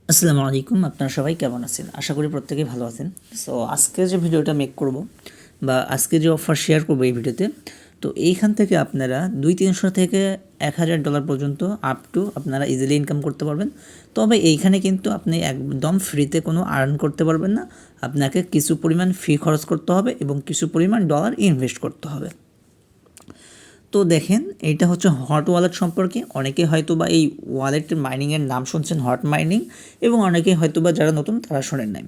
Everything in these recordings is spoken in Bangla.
আসসালামু আলাইকুম, আপনারা সবাই কেমন আছেন? আশা করি প্রত্যেকেই ভালো আছেন। সো আজকে যে ভিডিওটা মেক করব বা আজকে যে অফার শেয়ার করব এই ভিডিওতে, তো এইখান থেকে আপনারা 200-300 থেকে $1000 পর্যন্ত আপ টু আপনারা ইজিলি ইনকাম করতে পারবেন। তবে এইখানে কিন্তু আপনি একদম ফ্রিতে কোনো আর্ন করতে পারবেন না। আপনাকে কিছু পরিমাণ ফি খরচ করতে হবে এবং কিছু পরিমাণ ডলার ইনভেস্ট করতে হবে। তো দেখেন, এইটা হচ্ছে হট ওয়ালেট সম্পর্কে। অনেকে হয়তো বা এই ওয়ালেটের মাইনিংয়ের নাম শুনছেন, হট মাইনিং, এবং অনেকে হয়তো বা যারা নতুন তারা শোনেন নাই।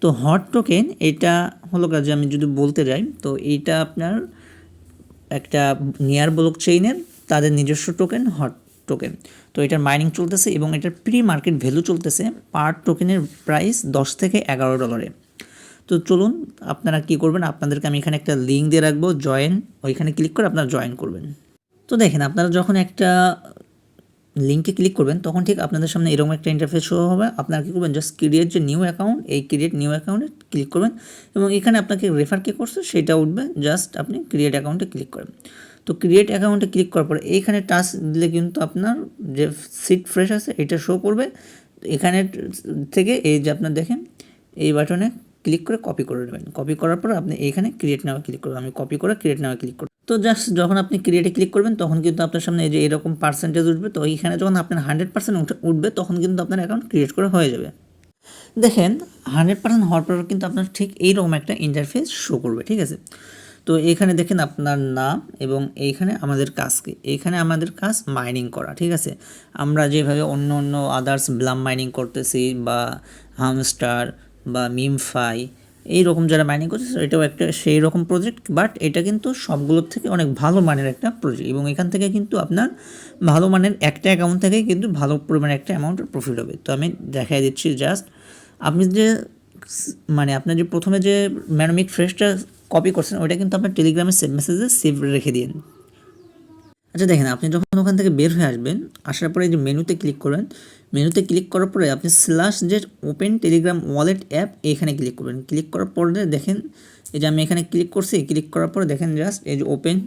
তো হট টোকেন এটা হলো কাজে আমি যদি বলতে যাই, তো এইটা আপনার একটা নিয়ার ব্লক চেইনের তাদের নিজস্ব টোকেন হট টোকেন। তো এটার মাইনিং চলতেছে এবং এটার প্রি মার্কেট ভ্যালু চলতেছে পার টোকেনের প্রাইস $10 থেকে $11। তো চলুন আপনারা কি করবেন, আপনাদেরকে আমি এখানে একটা লিঙ্ক দিয়ে রাখবো, জয়েন, ওইখানে ক্লিক করে আপনারা জয়েন করবেন। তো দেখেন, আপনারা যখন একটা লিঙ্কে ক্লিক করবেন তখন ঠিক আপনাদের সামনে এরকম একটা ইন্টারফেস শো হবে। আপনারা কী করবেন, জাস্ট ক্রিয়েট যে নিউ অ্যাকাউন্ট, এই ক্রিয়েট নিউ অ্যাকাউন্টে ক্লিক করবেন এবং এখানে আপনাকে রেফার কে করছে সেটা উঠবে, জাস্ট আপনি ক্রিয়েট অ্যাকাউন্টে ক্লিক করেন। তো ক্রিয়েট অ্যাকাউন্টে ক্লিক করার পরে এইখানে টাচ দিলে কিন্তু আপনার যে সিট ফ্রেশ আছে এটা শো করবে। এখানে থেকে এই যে আপনার দেখেন এই বাটনে ক্লিক করে কপি করে নেবেন। কপি করার পর আপনি এইখানে ক্রিয়েট নাও ক্লিক করবেন। আমি কপি করে ক্রিয়েট নাও ক্লিক করব। তো জাস্ট যখন আপনি ক্রিয়েটে ক্লিক করবেন তখন কিন্তু আপনার সামনে এই যে এরকম পার্সেন্টেজ উঠবে। তো এইখানে যখন আপনার 100% উঠবে তখন কিন্তু আপনার অ্যাকাউন্ট ক্রিয়েট করা হয়ে যাবে। দেখেন, 100% হওয়ার পর কিন্তু আপনার ঠিক এইরকম একটা ইন্টারফেস শো করবে, ঠিক আছে? তো এখানে দেখেন আপনার নাম এবং এইখানে আমাদের কাজ কি, এইখানে আমাদের কাজ মাইনিং করা, ঠিক আছে? আমরা যেভাবে অন্য অন্য আদার্স ব্লাম মাইনিং করতেছি বা হামস্টার বা মিমফাই এইরকম যারা মাইনিং করছে এটাও একটা সেই রকম প্রজেক্ট, বাট এটা কিন্তু সবগুলোর থেকে অনেক ভালো মানের একটা প্রজেক্ট এবং এখান থেকে কিন্তু আপনার ভালো মানের একটা অ্যাকাউন্ট থেকেই কিন্তু ভালো পরিমাণে একটা অ্যামাউন্টের প্রফিট হবে। তো আমি দেখাই দিচ্ছি, জাস্ট আপনি যে মানে আপনার যে প্রথমে যে ম্যানোমিক ফ্রেশটা কপি করছেন ওইটা কিন্তু আপনার টেলিগ্রামের সেভ মেসেজে সেভ রেখে দিন। আচ্ছা দেখেন, আপনি যখন ওখান থেকে বের হয়ে আসবেন, আসার পরে যে মেনুতে ক্লিক করবেন, মেনুতে ক্লিক করার পরে আপনি স্ল্যাশ যে ওপেন টেলিগ্রাম ওয়ালেট অ্যাপ এখানে ক্লিক করবেন। ক্লিক করার পরে দেখেন এই যে আমি এখানে ক্লিক করছি, ক্লিক করার পরে দেখেন জাস্ট এই যে ওপেন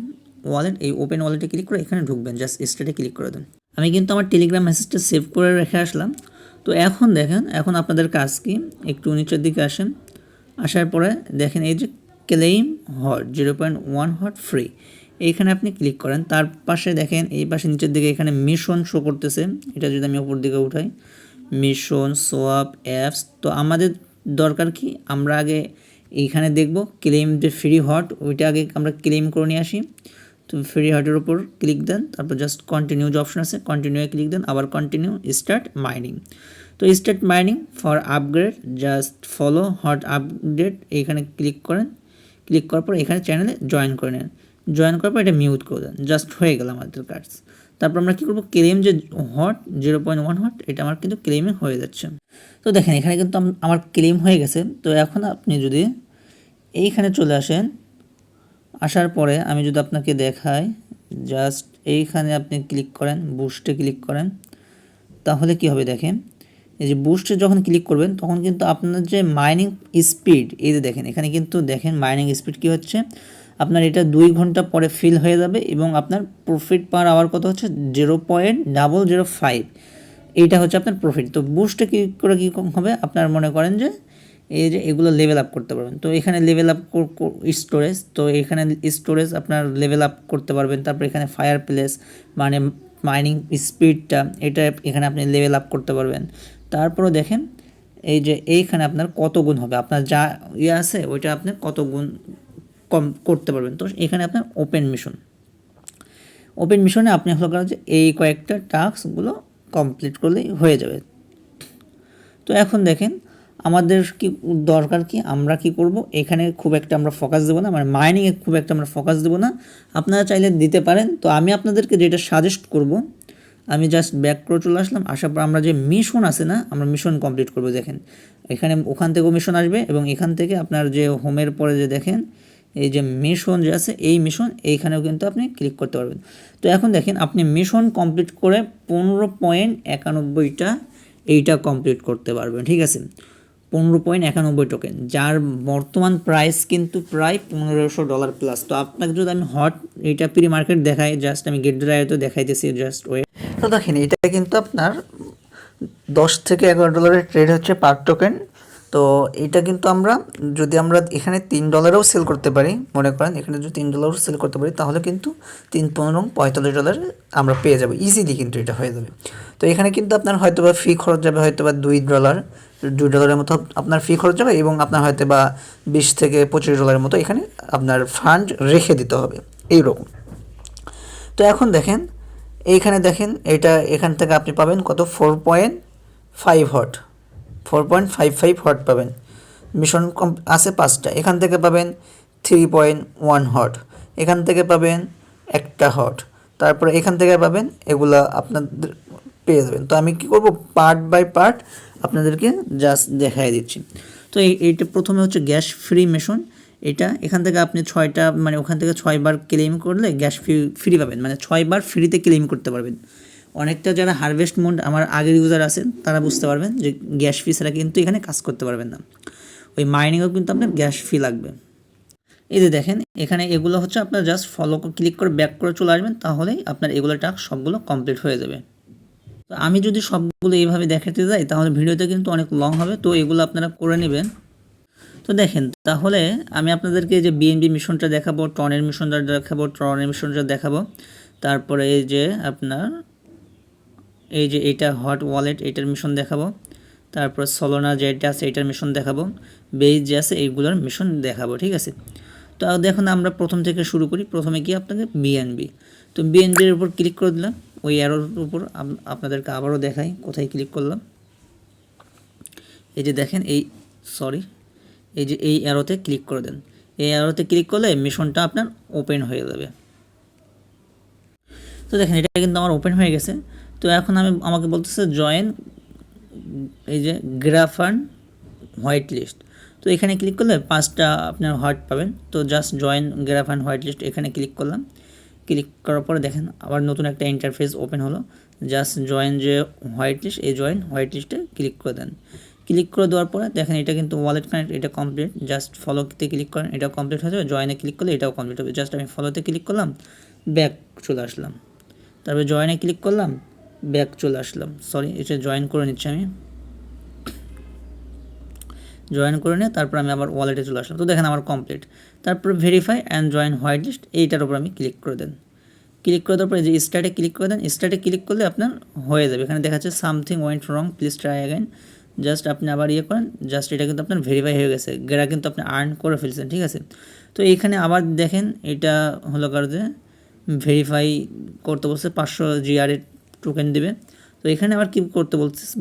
ওয়ালেট, এই ওপেন ওয়ালেটে ক্লিক করে এখানে ঢুকবেন, জাস্ট স্টার্টে ক্লিক করে দেন। আমি কিন্তু আমার টেলিগ্রাম মেসেজটা সেভ করে রেখে আসলাম। তো এখন দেখেন, এখন আপনাদের কাজ কি, একটু নিচের দিকে আসেন, আসার পরে দেখেন এই যে ক্লেইম হট 0.1 হট ফ্রি, এইখানে আপনি ক্লিক করেন। তার পাশে দেখেন এই পাশে নিচের দিকে এখানে মিশন শো করতেছে, এটা যদি আমি উপর দিকে উঠাই, মিশন সোয়াপ অ্যাপস। তো আমাদের দরকার কি, আমরা আগে এইখানে দেখব ক্লেম যে ফ্রি হট, ওইটা আগে আমরা ক্লেম করে নিয়ে আসি। তো ফ্রি হটের উপর ক্লিক দেন, তারপর জাস্ট কন্টিনিউ যে অপশন আছে কন্টিনিউয়ে ক্লিক দেন, আবার কন্টিনিউ, স্টার্ট মাইনিং। তো start mining for upgrade, just follow hot update এইখানে ক্লিক করেন। ক্লিক করার পর এখানে চ্যানেলে জয়েন করে নেন। জয়েন করার পর এটা মিউট করে দেন, জাস্ট হয়ে গেল আমাদের কাজ। তারপর আমরা কী করবো, ক্লেম যে হট 0.1 হট এটা আমার কিন্তু ক্লেমে হয়ে যাচ্ছে। তো দেখেন এখানে কিন্তু আমার ক্লেম হয়ে গেছে। তো এখন আপনি যদি এইখানে চলে আসেন, আসার পরে আমি যদি আপনাকে দেখাই, জাস্ট এইখানে আপনি ক্লিক করেন, বুস্টে ক্লিক করেন, তাহলে কি হবে দেখেন, এই যে বুস্টে যখন ক্লিক করবেন তখন কিন্তু আপনার যে মাইনিং স্পিড, এই যে দেখেন এখানে কিন্তু দেখেন মাইনিং স্পিড কী হচ্ছে, আপনার এটা 2 ঘন্টা পরে ফিল হয়ে যাবে এবং আপনার প্রফিট পার আওয়ার কত হচ্ছে 0.005, এইটা হচ্ছে আপনার প্রফিট। তো বুস্টে কী করে কী হবে, আপনার মনে করেন যে এই যে এগুলো লেভেল আপ করতে পারবেন। তো এখানে লেভেল আপ স্টোরেজ, তো এখানে স্টোরেজ আপনার লেভেল আপ করতে পারবেন। তারপর এখানে ফায়ার প্লেস মানে মাইনিং স্পিডটা, এটা এখানে আপনি লেভেল আপ করতে পারবেন। তারপরে দেখেন এই যে এইখানে আপনার কত গুণ হবে, আপনার যা ইয়ে আছে ওইটা আপনি কত গুণ কম করতে পারবেন। তো এখানে আপনার ওপেন মিশনে আপনি হলো যে এই কয়েকটা টাস্কগুলো কমপ্লিট করলেই হয়ে যাবে। তো এখন দেখেন আমাদের কি দরকার, কি আমরা কি করব, এখানে খুব একটা আমরা ফোকাস দেবো না, মানে মাইনিংয়ে খুব একটা আমরা ফোকাস দেবো না, আপনারা চাইলে দিতে পারেন। তো আমি আপনাদেরকে যেটা সাজেস্ট করব, আমি জাস্ট ব্যাক করে চলে আসলাম, আসার পর আমরা যে মিশন আছে না, আমরা মিশন কমপ্লিট করব। দেখেন এখানে ওখান থেকেও মিশন আসবে এবং এখান থেকে আপনার যে হোমের পরে যে দেখেন এই যে মিশন যে আছে এই মিশন, এইখানেও কিন্তু আপনি ক্লিক করতে পারবেন। তো এখন দেখেন আপনি মিশন কমপ্লিট করে 15.91টা এইটা কমপ্লিট করতে পারবেন, ঠিক আছে? 15.91 টোকেন, যার বর্তমান প্রাইস কিন্তু প্রায় $1500 প্লাস। তো আপনাকে যদি আমি হট এইটা প্রি মার্কেট দেখাই, জাস্ট আমি গেট ড্রাইভে দেখাইতেছি, জাস্ট ওয়ে। তো দেখেন এটা কিন্তু আপনার $10 থেকে $11 ট্রেড হচ্ছে পার টোকেন। তো এটা কিন্তু আমরা যদি আমরা এখানে $3 সেল করতে পারি, মনে করেন এখানে যদি $3 সেল করতে পারি, তাহলে কিন্তু 3×15=$45 আমরা পেয়ে যাবো ইজিলি, কিন্তু এটা হয়ে যাবে। তো এখানে কিন্তু আপনার হয়তো বা ফি খরচ যাবে হয়তো বা $2 মতো আপনার ফি খরচ যাবে, এবং আপনার হয়তো বা $20 থেকে $25 মতো এখানে আপনার ফান্ড রেখে দিতে হবে এইরকম। তো এখন দেখেন এইখানে দেখেন এটা এখান থেকে আপনি পাবেন কত 4.5 হট, 4.55 হট পাবেন। মিশন আছে 5টা, এখান থেকে পাবেন 3.1 হট, এখান থেকে পাবেন 1টা হট, তারপরে এখান থেকে পাবেন, এগুলা আপনাদের পেয়ে যাবেন। তো আমি কি করব, পার্ট বাই পার্ট আপনাদেরকে জাস্ট দেখাই দিচ্ছি। তো এইটা প্রথমে হচ্ছে গ্যাস ফ্রি মিশন। এটা এখান থেকে আপনি 6টা মানে ওখান থেকে 6বার ক্লেম করলে গ্যাস ফ্রি পাবেন, মানে 6বার ফ্রিতে ক্লেম করতে পারবেন। অনেকটা যারা হারভেস্ট মোড আমার আগের ইউজার আছেন তারা বুঝতে পারবেন যে গ্যাস ফি ছাড়া কিন্তু এখানে কাজ করতে পারবেন না। ওই মাইনিংয়েও কিন্তু আপনার গ্যাস ফি লাগবে। এই যে দেখেন এখানে এগুলো হচ্ছে আপনার জাস্ট ফলো ক্লিক করে ব্যাক করে চলে আসবেন, তাহলেই আপনার এগুলো টাস্ক সবগুলো কমপ্লিট হয়ে যাবে। তো আমি যদি সবগুলো এইভাবে দেখাতে যাই তাহলে ভিডিওতে কিন্তু অনেক লং হবে, তো এগুলো আপনারা করে নেবেন। তো দেখেন তাহলে আমি আপনাদেরকে যে বিএনবি মিশনটা দেখাবো, টনের মিশনটা দেখাবো, তারপরে এই যে আপনার এই যে এটা হট ওয়ালেট এটার মিশন দেখাবো, তারপর সলোনা যেটা আছে এটার মিশন দেখাবো, বেজ যে আছে এইগুলোর মিশন দেখাবো, ঠিক আছে। তো দেখুন আমরা প্রথম থেকে শুরু করি। প্রথমে কি আপনাকে বিএনবি, তো বিএনবির উপর ক্লিক করে দিলাম, ওই অ্যারোর উপর আপনাদেরকে আবারও দেখাই কোথায় ক্লিক করলাম। এই যে দেখেন এই যে এই অ্যারোতে ক্লিক করে দেন। এই অ্যারোতে ক্লিক করলে মিশনটা আপনার ওপেন হয়ে যাবে। তো দেখেন এটা কিন্তু আমার ওপেন হয়ে গেছে। তো এখন আমাকে বলতেছে জয়েন এই যে গ্রাফান হোয়াইট লিস্ট। তো এখানে ক্লিক করলে 5টা আপনার হোয়াইট পাবেন। তো জাস্ট জয়েন গ্রাফান হোয়াইট লিস্ট এখানে ক্লিক করলাম। ক্লিক করার পরে দেখেন আবার নতুন একটা ইন্টারফেস ওপেন হলো। জাস্ট জয়েন যে হোয়াইট লিস্ট, এই জয়েন হোয়াইট লিস্টে ক্লিক করে দেন। ক্লিক করে দেওয়ার পরে দেখেন এটা কিন্তু ওয়ালেট কানেক্ট, এটা কমপ্লিট। জাস্ট ফলোতে ক্লিক করেন, এটাও কমপ্লিট হয়ে যাবে। জয়েনে ক্লিক করলে এটাও কমপ্লিট হবে। জাস্ট আমি ফলোতে ক্লিক করলাম, ব্যাক চলে আসলাম। তারপরে জয়েনে ক্লিক করলাম, ব্যাক চলে আসলাম। এটা জয়েন করে নিচ্ছি আমি, জয়েন করে নিয়ে তারপর আমি আবার ওয়ালেটে চলে আসলাম। তো দেখেন আমার কমপ্লিট। তারপর verify and join white list এইটার উপর আমি ক্লিক করে দেন। ক্লিক করে দেওয়ার পরে যে স্টার্টে ক্লিক করে দেন। স্টার্টে ক্লিক করলে আপনার হয়ে যাবে। এখানে দেখাচ্ছে something went wrong, please try again. Just আপনি আবার করেন, জাস্ট এটা কিন্তু আপনার ভেরিফাই হয়ে গেছে, গেরা কিন্তু আপনি আর্ন করে ফেলছেন, ঠিক আছে। তো এইখানে আবার দেখেন এটা হলো কার যে ভেরিফাই করতে বলছে, 500 GR টোকেন দেবে। তো এখানে আবার কী করতে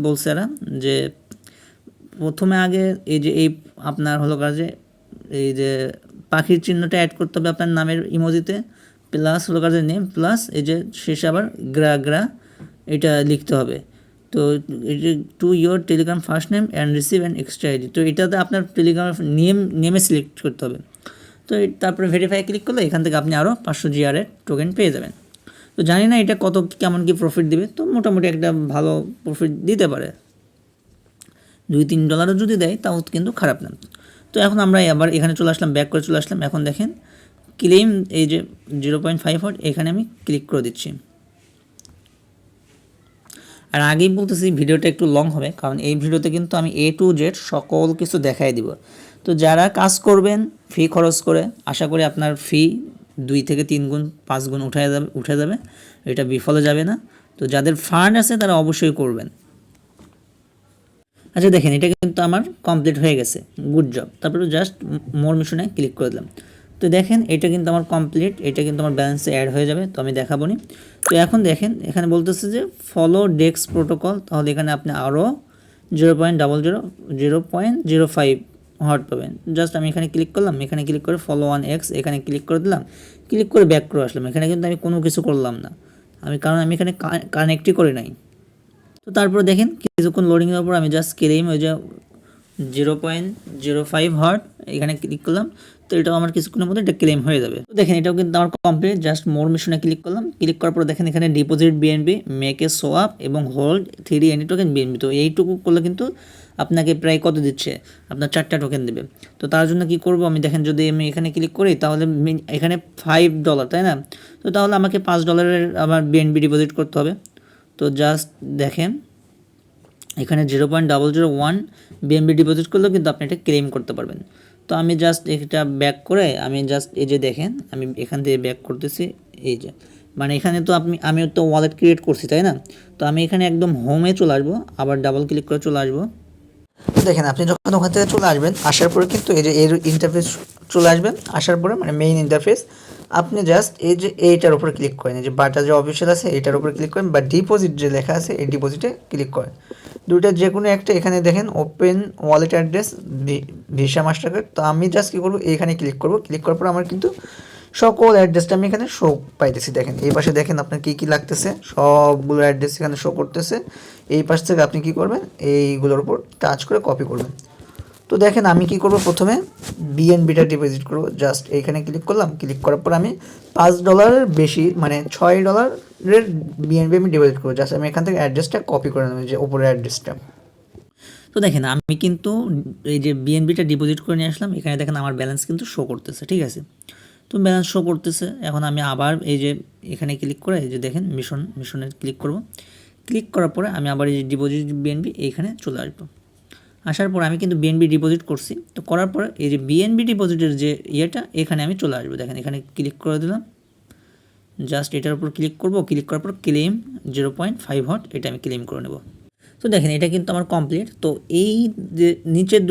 বলছে এরা যে প্রথমে আগে এই যে এই আপনার হলো কাজে এই যে পাখির চিহ্নটা অ্যাড করতে হবে আপনার নামের ইমোজিতে, প্লাস হলো কাজে নেম, প্লাস এই যে শেষে আবার গ্রা এটা লিখতে হবে। তো এই যে to your Telegram first name and receive and extra ID, তো এটাতে আপনার টেলিগ্রাম নেমে সিলেক্ট করতে হবে। তো তারপরে ভেরিফাই ক্লিক করলে এখান থেকে আপনি আরও 500 GR টোকেন পেয়ে যাবেন। তো জানি না এটা কেমন কি প্রফিট দিবে, তো মোটামুটি একটা ভালো প্রফিট দিতে পারে। $2-3 যদি দেয় তাও কিন্তু খারাপ না। তো এখন আমরা আবার এখানে চলে আসলাম, ব্যাক করে চলে আসলাম। এখন দেখেন ক্লেম এই যে 0.5 হট, এখানে আমি ক্লিক করে দিচ্ছি। আর আগেই বলতেছি ভিডিওটা একটু লং হবে, কারণ এই ভিডিওতে কিন্তু আমি A to Z সকল কিছু দেখাই দিব। তো যারা কাজ করবেন ফি খরচ করে, আশা করি আপনার ফি 2 থেকে 3 গুণ 5 গুণ উঠে যাবে, এটা বিফলে যাবে না। তো যাদের ফান্ড আছে তারা অবশ্যই করবেন। আচ্ছা দেখেন এটা কিন্তু আমার কমপ্লিট হয়ে গেছে, গুড জব। তারপরে জাস্ট মোর মিশনে ক্লিক করে দিলাম। তো দেখেন এটা কিন্তু আমার কমপ্লিট, এটা কিন্তু আমার ব্যালেন্সে অ্যাড হয়ে যাবে, তো আমি দেখাবো নি। তো এখন দেখেন এখানে বলতেছে যে ফলো ডেক্স প্রোটোকল, তাহলে এখানে আপনি আরও 0.05 হট পাবেন। জাস্ট আমি এখানে ক্লিক করলাম, এখানে ক্লিক করে ফলো 1x এখানে ক্লিক করে দিলাম। ক্লিক করে ব্যাক করে আসলাম। এখানে কিন্তু আমি কোনো কিছু করলাম না, কারণ আমি এখানে কানেক্টই করে নাই। তো তারপর দেখেন কিছুক্ষণ লোডিং এর পর আমি জাস্ট ক্লেম ওই যে 0.05 হট এখানে ক্লিক করলাম। তো এটাও আমার কিছুক্ষণের মধ্যে এটা ক্লেম হয়ে যাবে। তো দেখেন এটাও কিন্তু আমার কমপ্লিট। জাস্ট মোর মিশনে ক্লিক করলাম। ক্লিক করার পর দেখেন এখানে deposit BNB, make a swap এবং হোল্ড 3 এনি টোকেন বিএনবি। তো এইটুকু করলে কিন্তু আপনাকে প্রায় কত দিচ্ছে, আপনার 4টা টোকেন দেবে। তো তার জন্য কি করব আমি, দেখেন যদি আমি এখানে ক্লিক করি তাহলে এখানে $5, তাই না। তো তাহলে আমাকে $5 আমার বিএনবি ডিপোজিট করতে হবে। তো জাস্ট দেখেন এখানে 0.001 বিএনবি ডিপোজিট করলেও কিন্তু আপনি এটা ক্লেম করতে পারবেন। তো আমি জাস্ট এটা ব্যাক করে আমি জাস্ট এই যে দেখেন আমি এখান থেকে ব্যাক করতেছি, এই যে মানে এখানে তো আমি তো ওয়ালেট ক্রিয়েট করছি তাই না। তো আমি এখানে একদম হোমে চলে আসবো, আবার ডাবল ক্লিক করে চলে আসবো। তো দেখেন আপনি যখন ওখান থেকে চলে আসবেন, আসার পরে কিন্তু এই যে এর ইন্টারফেস চলে আসবেন, আসার পরে মানে মেইন ইন্টারফেস আপনি জাস্ট এই যে এইটার উপরে ক্লিক করেন, এই যে বাটা যে অফিসিয়াল আছে এইটার উপরে ক্লিক করেন, বা ডিপোজিট যে লেখা আছে এই ডিপোজিটে ক্লিক করেন। দুইটা যে কোনো একটা, এখানে দেখেন open wallet address visa master card. তো আমি জাস্ট কী করবো, এইখানে ক্লিক করবো। ক্লিক করার পর আমার কিন্তু সকল অ্যাড্রেসটা আমি এখানে শো পাইতেছি। দেখেন এই পাশে দেখেন আপনার কী কী লাগতেছে, সবগুলো অ্যাড্রেস এখানে শো করতেছে। এই পাশ থেকে আপনি কি করবেন, এইগুলোর উপর টাচ করে কপি করবেন। তো দেখেন আমি কি করব, প্রথমে বিএনবিটা ডিপোজিট করব। জাস্ট এইখানে ক্লিক করলাম। ক্লিক করার পর আমি $5 বেশি মানে $6 বিএনবি আমি ডিপোজিট করবো। জাস্ট আমি এখান থেকে অ্যাড্রেসটা কপি করে নেব, যে উপরের অ্যাড্রেসটা। তো দেখেন আমি কিন্তু এই যে বিএনবিটা ডিপোজিট করে নিয়ে আসলাম, এখানে দেখেন আমার ব্যালেন্স কিন্তু শো করতেছে, ঠিক আছে। তো ব্যালেন্স শো করতেছে। এখন আমি আবার এই যে এখানে ক্লিক করে এই যে দেখেন মিশনে ক্লিক করব। ক্লিক করার পরে আমি আবার এই যে ডিপোজিট বিএনবি এইখানে চলে আসবো। আসার পর আমি কিন্তু বিএনবি ডিপোজিট করছি। তো করার পরে এই যে বিএনবি ডিপোজিটের যে ইয়েটা এখানে আমি চলে আসবো। দেখেন এখানে ক্লিক করে দিলাম, জাস্ট এটার উপর ক্লিক করব। ক্লিক করার পর ক্লেম 0.5 হট, এটা আমি ক্লেম করে নেব। তো দেখেন এটা কিন্তু আমার কমপ্লিট। তো এই যে নিচের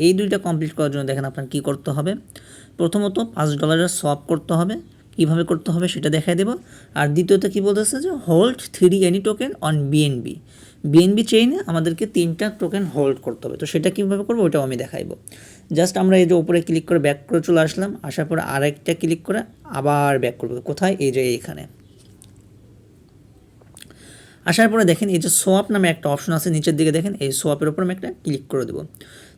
এই দুইটা কমপ্লিট করার জন্য দেখেন আপনার কী করতে হবে। প্রথমত $5 সোয়াপ করতে হবে, কীভাবে করতে হবে সেটা দেখাই দেব। আর দ্বিতীয়ত কী বলতেছে যে hold 3 any token on BNB চেইনে আমাদেরকে 3টা টোকেন হোল্ড করতে হবে। তো সেটা কীভাবে করবো ওটাও আমি দেখাইব। জাস্ট আমরা এই যে উপরে ক্লিক করে ব্যাক করে চলে আসলাম। আসার পরে আরেকটা ক্লিক করে আবার ব্যাক করবো। কোথায়, এই যে এইখানে। আসার পরে দেখেন এই যে সোয়াপ নামে একটা অপশন আছে নিচের দিকে, দেখেন এই সোয়াপের উপর আমি একটা ক্লিক করে দেবো।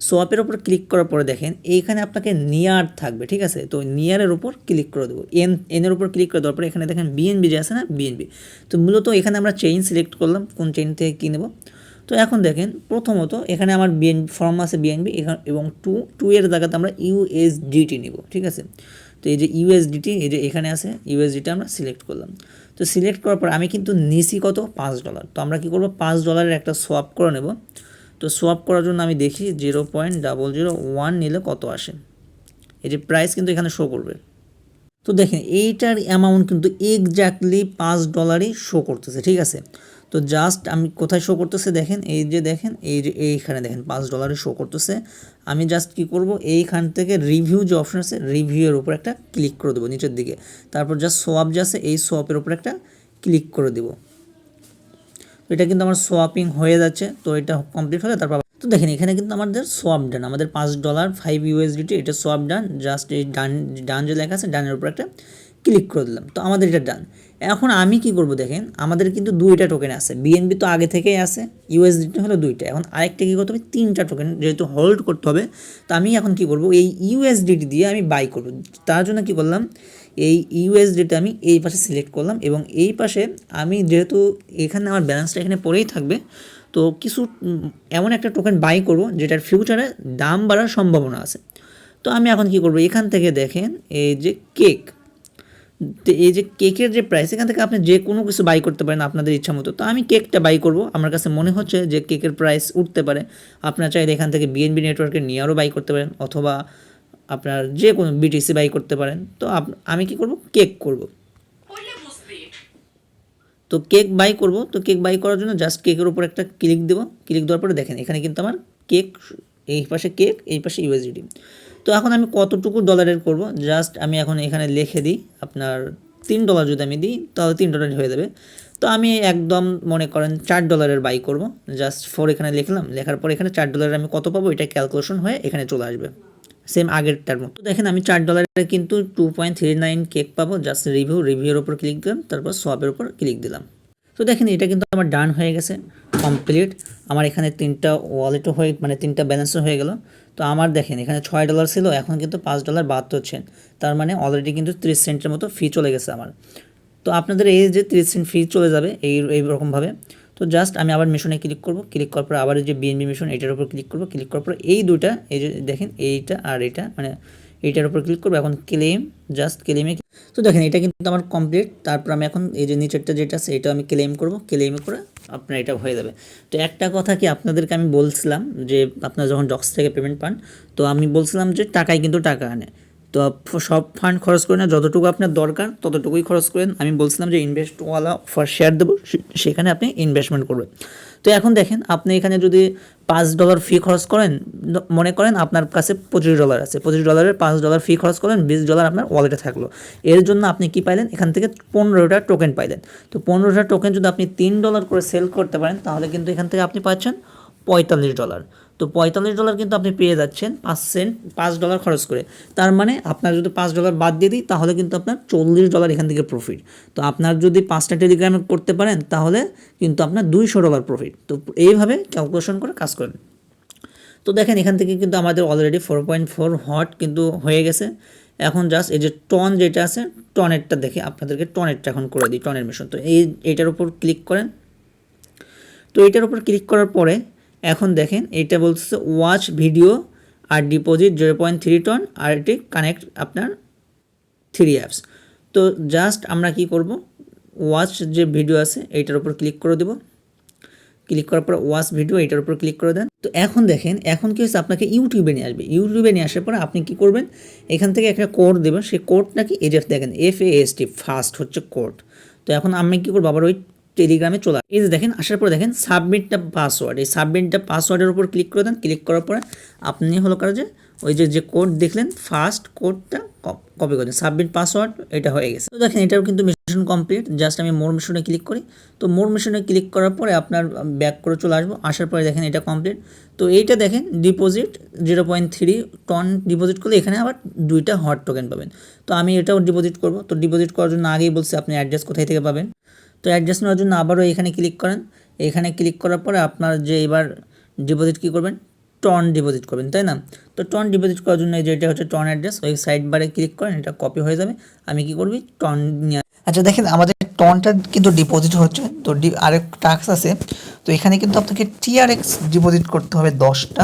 সোয়াপের উপর ক্লিক করার পরে দেখেন এইখানে আপনাকে নিয়ার থাকবে, ঠিক আছে। তো নিয়ারের উপর ক্লিক করে দেবো। এনের উপর ক্লিক করে দেওয়ার পরে এখানে দেখেন বিএনবি যে আছে না, বিএনবি। তো মূলত এখানে আমরা চেইন সিলেক্ট করলাম, কোন চেইন থেকে কী নেব। তো এখন দেখেন প্রথমত এখানে আমার ফর্ম আছে বিএনবি এবং টু এর জায়গাতে আমরা ইউএসডিটি নিব, ঠিক আছে। তো এই যে ইউএসডিটি, এই যে এখানে আছে ইউএসডিটি আমরা সিলেক্ট করলাম। তো সিলেক্ট করার পর আমি কিন্তু নিছি কত, $5। তো আমরা কী করবো, $5 একটা সোয়াপ করে নেব। তো সোয়াপ করার জন্য আমি দেখি 0.001 নিলে কত আসে। এই যে প্রাইস কিন্তু এখানে শো করবে। তো দেখেন এইটার অ্যামাউন্ট কিন্তু এক্স্যাক্টলি $5 শো করতেছে, ঠিক আছে। তো জাস্ট আমি কোথায় শো করতেছে দেখেন, এই যে দেখেন এই যে এইখানে দেখেন $5 শো করতেছে। আমি জাস্ট কি করব, এইখান থেকে রিভিউ যে অপশন আছে রিভিউয়ের উপর একটা ক্লিক করে দেবো নিচের দিকে। তারপর জাস্ট সোয়াপ যে আছে এই সোয়াপের উপর একটা ক্লিক করে দেবো। তো এটা কিন্তু আমার সোয়াপিং হয়ে যাচ্ছে। তো এটা কমপ্লিট হলে তারপর তো দেখেন এখানে কিন্তু আমাদের সোয়াপ ডান, আমাদের $5 5 ইউএসডিটি এটা সোয়াপ ডান। জাস্ট এই ডান যে লেখা আছে ডানের উপর একটা ক্লিক করে দিলাম। তো আমাদের এটা ডান। এখন আমি কি করব দেখেন, আমাদের কিন্তু 2টা টোকেন আছে, বিএনবি তো আগে থেকেই আছে, ইউএসডিটি হলো 2টা। এখন আরেকটা কী করতে হবে, 3টা টোকেন যেহেতু হোল্ড করতে হবে। তো আমি এখন কি করব, এই ইউএসডিটি দিয়ে আমি বাই করব। তার জন্য কি করলাম, এই ইউএসডিটি আমি এই পাশে সিলেক্ট করলাম এবং এই পাশে আমি যেহেতু এখানে আমার ব্যালেন্সটা এখানে পড়েই থাকবে, তো কিছু এমন একটা টোকেন বাই করব যেটার ফিউচারে দাম বাড়ার সম্ভাবনা আছে। তো আমি এখন কি করব, এখান থেকে দেখেন এই যে কেক, তো এই যে কেকের যে প্রাইস, এখান থেকে আপনি যে কোনো কিছু বাই করতে পারেন আপনাদের ইচ্ছা মতো। তো আমি কেকটা বাই করব, আমার কাছে মনে হচ্ছে যে কেকের প্রাইস উঠতে পারে। আপনারা চাইলে এখান থেকে বিএনবি নেটওয়ার্কের নিয়ারও বাই করতে পারেন, অথবা আপনার যে কোনো বিটিসি বাই করতে পারেন। তো আমি কি করব, কেক করব। তো কেক বাই করব। তো কেক বাই করার জন্য জাস্ট কেকের উপর একটা ক্লিক দেব। ক্লিক দেওয়ার পরে দেখেন এখানে কিন্তু আমার কেক, এই পাশে কেক, এই পাশে ইউএসডিটি। তো এখন আমি কতটুকু ডলারের করব, জাস্ট আমি এখন এখানে লিখে দিই আপনার $3 যদি আমি দিই তাহলে $3 হয়ে যাবে। তো আমি একদম মনে করেন $4 বাই করব। জাস্ট এখানে লিখলাম, লেখার পর এখানে $4 আমি কত পাবো এটা ক্যালকুলেশন হয়ে এখানে চলে আসবে সেম আগেরটার মতো। দেখেন আমি $4 কিন্তু 2.39 কেক পাবো। জাস্ট রিভিউর উপর ক্লিক দিলাম, তারপর সোয়াপের উপর ক্লিক দিলাম। তো দেখেন এটা কিন্তু আমার ডান হয়ে গেছে, কমপ্লিট। আমার এখানে 3টা ওয়ালেটও হয়ে মানে 3টা ব্যালেন্সও হয়ে গেল। তো আমার দেখেন এখানে $6 ছিল, এখন কিন্তু $5.72 সেন্ট। তার মানে অলরেডি কিন্তু 30 সেন্টের মতো ফি চলে গেছে আমার। তো আপনাদের এই যে 30 সেন্ট ফি চলে যাবে এইরকমভাবে। তো জাস্ট আমি আবার মিশনে ক্লিক করব। ক্লিক করার পর আবার এই যে বিএনবি মিশন এটার উপর ক্লিক করব। ক্লিক করার পর এই দুটা, এই যে দেখেন এইটা আর এটা, মানে এইটার উপর ক্লিক করবো। এখন ক্লেম, জাস্ট ক্লেমে। তো দেখেন এটা কিন্তু আমার কমপ্লিট। তারপর আমি এখন এই যে নিচেরটা যেটা আছে এটা আমি ক্লেম করব, ক্লেম করে আপনার এটা হয়ে যাবে। তো একটা কথা কি আপনাদেরকে আমি বলছিলাম যে আপনারা যখন ডক্স থেকে পেমেন্ট পান, তো আমি বলছিলাম যে টাকায় কিন্তু টাকা আনে। তো সব ফান্ড খরচ করে না, যতটুকু আপনার দরকার ততটুকুই খরচ করেন। আমি বলছিলাম যে ইনভেস্টওয়ালা অফার শেয়ার দেবো, সেখানে আপনি ইনভেস্টমেন্ট করবেন। তো এখন দেখেন আপনি এখানে যদি $5 ফি খরচ করেন, মনে করেন আপনার কাছে $25 আছে, $25 $5 ফি খরচ করেন, $20 আপনার ওয়ালেটে থাকলো। এর জন্য আপনি কি পাইলেন, এখান থেকে 15টা টোকেন পাইলেন। তো 15টা টোকেন যদি আপনি $3 করে সেল করতে পারেন, তাহলে কিন্তু এখান থেকে আপনি পাচ্ছেন $45। তো $45 কিন্তু আপনি পেয়ে যাচ্ছেন $5 খরচ করে। তার মানে আপনার যদি $5 বাদ দিয়ে দিই, তাহলে কিন্তু আপনার $40 এখান থেকে প্রফিট। তো আপনার যদি 5টা টেলিগ্রামে করতে পারেন, তাহলে কিন্তু আপনার $200 প্রফিট। তো এইভাবে ক্যালকুলেশন করে কাজ করেন। তো দেখেন এখান থেকে কিন্তু আমাদের অলরেডি 4.4 হট কিন্তু হয়ে গেছে। এখন জাস্ট এই যে টন যেটা আছে, টনেরটা দেখে আপনাদেরকে টনেরটা এখন করে দিই, টনের মিশন। তো এইটার উপর ক্লিক করেন। তো এইটার উপর ক্লিক করার পরে এখন দেখেন এটা বলছে ওয়াচ ভিডিও আর ডিপোজিট 0.3 টন, আর এটি কানেক্ট আপনার 3 অ্যাপস। তো জাস্ট আমরা কি করব, ওয়াচ যে ভিডিও আছে এইটার উপর ক্লিক করে দেব। ক্লিক করার পর ওয়াচ ভিডিও এইটার উপর ক্লিক করে দেন। তো এখন দেখেন এখন কি হচ্ছে, আপনাকে ইউটিউবে নিয়ে আসবে। ইউটিউবে নিয়ে আসার পরে আপনি কি করবেন, এখান থেকে একটা কোড দেবেন। সেই কোডটা কি, এই যে দেখেন FAST, ফাস্ট হচ্ছে কোড। তো এখন আমি কি করবো, আবার ওই টেলিগ্রামে চলে এই যে দেখেন আসার পরে দেখেন সাবমিট দ্য পাসওয়ার্ড, এই সাবমিট দ্য পাসওয়ার্ডের উপর ক্লিক করে দেন। ক্লিক করার পরে আপনি হলো কারো যে ওই যে কোড দেখলেন ফার্স্ট কোডটা কপি করে দেন, সাবমিট পাসওয়ার্ড, এটা হয়ে গেছে। তো দেখেন এটাও কিন্তু মিশন কমপ্লিট। জাস্ট আমি মোর মিশনে ক্লিক করি। তো মোর মিশনে ক্লিক করার পরে আপনার ব্যাক করে চলে আসবো। আসার পরে দেখেন এটা কমপ্লিট। তো এইটা দেখেন ডিপোজিট 0.3 টন ডিপোজিট করলে এখানে আবার 2টা হট টোকেন পাবেন। তো আমি এটাও ডিপোজিট করব। তো ডিপোজিট করার জন্য আগেই বলছি আপনি অ্যাড্রেস কোথায় থেকে পাবেন। তো অ্যাড্রেস নেওয়ার জন্য আবারও এখানে ক্লিক করেন। এখানে ক্লিক করার পরে আপনার যে এবার ডিপোজিট কী করবেন, টন ডিপোজিট করবেন, তাই না? তো টন ডিপোজিট করার জন্য যেটা হচ্ছে টন অ্যাড্রেস, ওই সাইড বারে ক্লিক করেন, এটা কপি হয়ে যাবে। আমি কি করবি, টন নিয়ে। আচ্ছা দেখেন আমাদের টনটা কিন্তু ডিপোজিট হচ্ছে। তো আরেক টাস্ক আছে। তো এখানে কিন্তু আপনাকে TRX ডিপোজিট করতে হবে 10টা।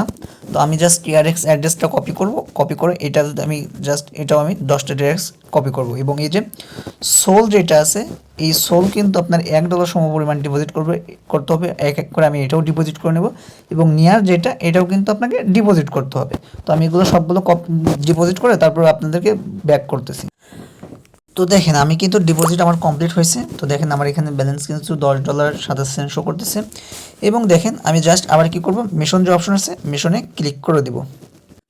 তো আমি জাস্ট TRX অ্যাড্রেসটা কপি করব। কপি করে এটা আমি জাস্ট এটাও আমি 10টা TRX কপি করব। এবং এই যে সোল যেটা আছে, এই সোল কিন্তু আপনার $1 সমপরিমাণ ডিপোজিট করতে হবে। এক এক করে আমি এটাও ডিপোজিট করে নেব। এবং নিয়ার যেটা, এটাও কিন্তু আপনাকে ডিপোজিট করতে হবে। তো আমি এগুলো সবগুলো ডিপোজিট করে তারপর আপনাদেরকে ব্যাক করতেছি। তো দেখেন আমি কিন্তু ডিপোজিট আমার কমপ্লিট হয়েছে। তো দেখেন আমার এখানে ব্যালেন্স কিন্তু $10.27 শো করতেছে। এবং দেখেন আমি জাস্ট আবার কি করব, মিশন যে অপশন আছে মিশনে ক্লিক করে দেব।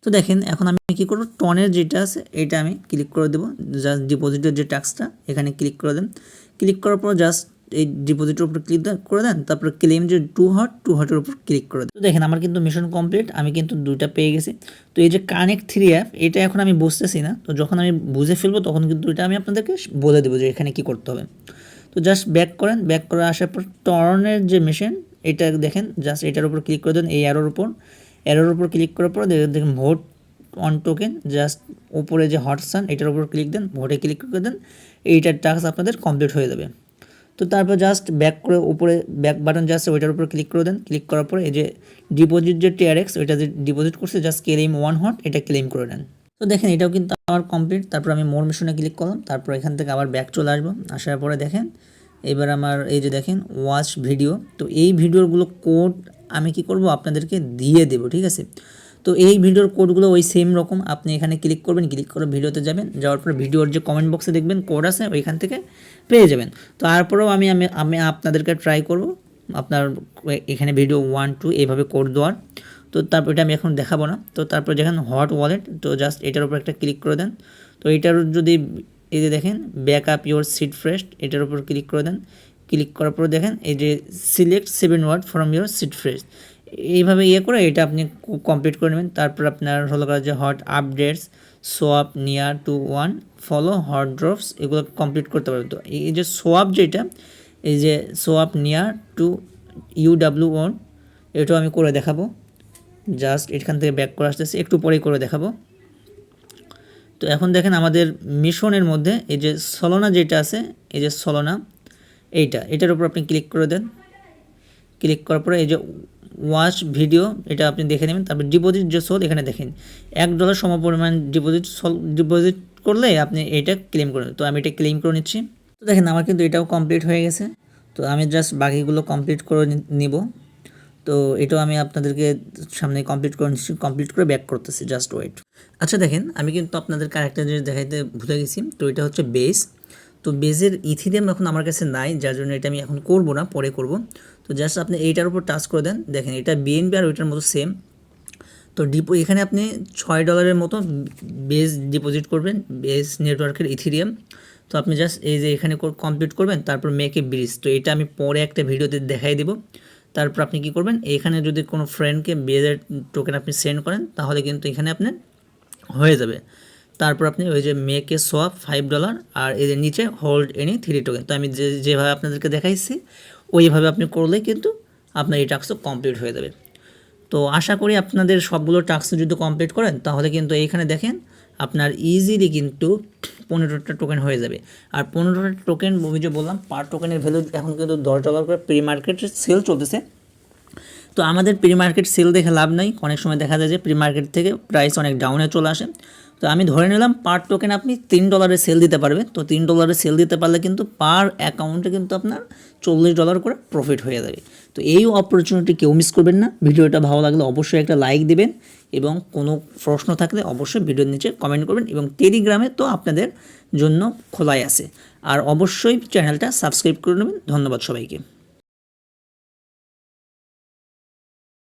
তো দেখেন এখন আমি কি করব, টনের যেটা আছে এটা আমি ক্লিক করে দেব। জাস্ট ডিপোজিটের যে টাস্কটা এখানে ক্লিক করে দেন। ক্লিক করার পর জাস্ট এই ডিপোজিটের উপর ক্লিক করে দেন। তারপর ক্লেম যে 2 হটের উপর ক্লিক করে দেন। তো দেখেন আমার কিন্তু মিশন কমপ্লিট, আমি কিন্তু 2টা পেয়ে গেছি। তো এই যে কানেক্ট 3 অ্যাপ, এটা এখন আমি বুঝতেছি না। তো যখন আমি বুঝে ফেলবো তখন কিন্তু এটা আমি আপনাদেরকে বলে দেবো যে এখানে কি করতে হবে। তো জাস্ট ব্যাক করেন। ব্যাক করে আসার পর টর্নের যে মেশিন এটা দেখেন, জাস্ট এটার উপর ক্লিক করে দেন। এই অ্যারোর উপর ক্লিক করার পর দেখেন ভোট অন টোকেন, জাস্ট উপরে যে হটসান এটার উপর ক্লিক দেন, ভোটে ক্লিক করে দেন। এইটার টাস্ক আপনাদের কমপ্লিট হয়ে যাবে। তো তারপর জাস্ট ব্যাক করে উপরে ব্যাক বাটন জাস্ট ওইটার উপর ক্লিক করে দেন। ক্লিক করার পরে এই যে ডিপোজিট যে TRX ওইটা যে ডিপোজিট করছে, জাস্ট ক্লেম 1 হট, এটা ক্লেম করে নেন। তো দেখেন এটাও কিন্তু আমার কমপ্লিট। তারপর আমি মোর মিশনে ক্লিক করলাম। তারপর এখান থেকে আবার ব্যাক চলে আসবো। আসার পরে দেখেন এবার আমার এই যে দেখেন ওয়াচ ভিডিও। তো এই ভিডিওগুলো কোড আমি কি করব, আপনাদেরকে দিয়ে দেবো, ঠিক আছে? তো এই ভিডিওর কোডগুলো ওই সেম রকম। আপনি এখানে ক্লিক করবেন, ক্লিক করে ভিডিওতে যাবেন। যাওয়ার পর ভিডিওর যে কমেন্ট বক্সে দেখবেন কোড আছে, ওইখান থেকে পেয়ে যাবেন। তো তারপরেও আমি আপনাদেরকে ট্রাই করব আপনার এখানে ভিডিও 1 2 এইভাবে কোড দেওয়ার। তো তারপর এটা আমি এখন দেখাবো না। তো তারপর দেখেন হট ওয়ালেট, তো জাস্ট এটার উপর একটা ক্লিক করে দেন। তো এটার যদি এই যে দেখেন back up your seed phrase, এটার উপর ক্লিক করে দেন। ক্লিক করার পর দেখেন এই যে select 7 word from your seed phrase, এইভাবে করে এটা আপনি কমপ্লিট করে নেবেন। তারপর আপনার হলো যে hot updates, swap near to 1, follow hot drops, এগুলো কমপ্লিট করতে পারবেন। তো এই যে সোয়াপ যেটা, এই যে সোয়াপ নিয়ার টু UW1, এটাও আমি করে দেখাবো। জাস্ট এখান থেকে ব্যাক করে আসতেছি, একটু পরেই করে দেখাবো। তো এখন দেখেন আমাদের মিশনের মধ্যে এই যে সলোনা যেটা আছে, এই যে সলোনা এটার উপর আপনি ক্লিক করে দেন। ক্লিক করার পরে এই যে ওয়াচ ভিডিও এটা আপনি দেখে নেবেন। তারপর ডিপোজিট যে সোল এখানে দেখেন $1 সমপরিমাণ ডিপোজিট করলে আপনি এটা ক্লেম করবেন। তো আমি এটা ক্লেম করে নিচ্ছি। তো দেখেন আমার কিন্তু এটাও কমপ্লিট হয়ে গেছে। তো আমি জাস্ট বাকিগুলো কমপ্লিট করে নিব। তো এটাও আমি আপনাদেরকে সামনে কমপ্লিট করে নিচ্ছি, কমপ্লিট করে ব্যাক করতেছি, জাস্ট ওয়েট। আচ্ছা দেখেন আমি কিন্তু আপনাদেরকে আরেকটা জিনিস দেখাইতে ভুলে গেছি। তো এটা হচ্ছে বেস। তো বেজের ইথিরিয়াম এখন আমার কাছে নাই, যার জন্য এটা আমি এখন করব না, পরে করব। তো জাস্ট আপনি এইটার উপর টাচ করে দেন, দেখেন এটা বিএনবি আর ওইটার মতো সেম। তো এখানে আপনি $6 মতো বেস ডিপোজিট করবেন, বেস নেটওয়ার্কের ইথিরিয়াম। তো আপনি জাস্ট এই যে এখানে কমপ্লিট করবেন, তারপর মেক এ ব্রিজ। তো এটা আমি পরে একটা ভিডিওতে দেখাই দেব। তারপর আপনি কি করবেন, এখানে যদি কোনো ফ্রেন্ডকে বেজের টোকেন আপনি সেন্ড করেন তাহলে কিন্তু এখানে আপনার হয়ে যাবে। তারপর আপনি ওই যে মেক এ সোয়াপ $5 আর এর নিচে হোল্ড এনি 3 টোকেন। তো আমি যেভাবে আপনাদেরকে দেখাইছি ওইভাবে আপনি করলেই কিন্তু আপনার এই টাস্কও কমপ্লিট হয়ে যাবে। তো আশা করি আপনাদের সবগুলো টাস্ক যদি কমপ্লিট করেন তাহলে কিন্তু এইখানে দেখেন আপনার ইজিলি কিন্তু 15টা টোকেন হয়ে যাবে। আর 15টা টোকেন আমি যে বললাম পার টোকেনের ভ্যালু এখন কিন্তু $10 করে প্রি মার্কেটের সেল চলতেছে। তো আমাদের প্রি মার্কেট সেল দেখে লাভ নাই, অনেক সময় দেখা যায় যে প্রি মার্কেট থেকে প্রাইস অনেক ডাউনে চলে আসে। তো আমি ধরে নিলাম পার টোকেন আপনি $3 সেল দিতে পারবেন। তো $3 সেল দিতে পারলে কিন্তু পার অ্যাকাউন্টে কিন্তু আপনার $40 করে প্রফিট হয়ে যাবে। তো এই অপরচুনিটি কেউ মিস করবেন না। ভিডিওটা ভালো লাগলে অবশ্যই একটা লাইক দিবেন এবং কোনো প্রশ্ন থাকলে অবশ্যই ভিডিওর নিচে কমেন্ট করবেন। এবং টেলিগ্রামে তো আপনাদের জন্য খোলাই আছে। আর অবশ্যই চ্যানেলটা সাবস্ক্রাইব করে নেবেন। ধন্যবাদ সবাইকে।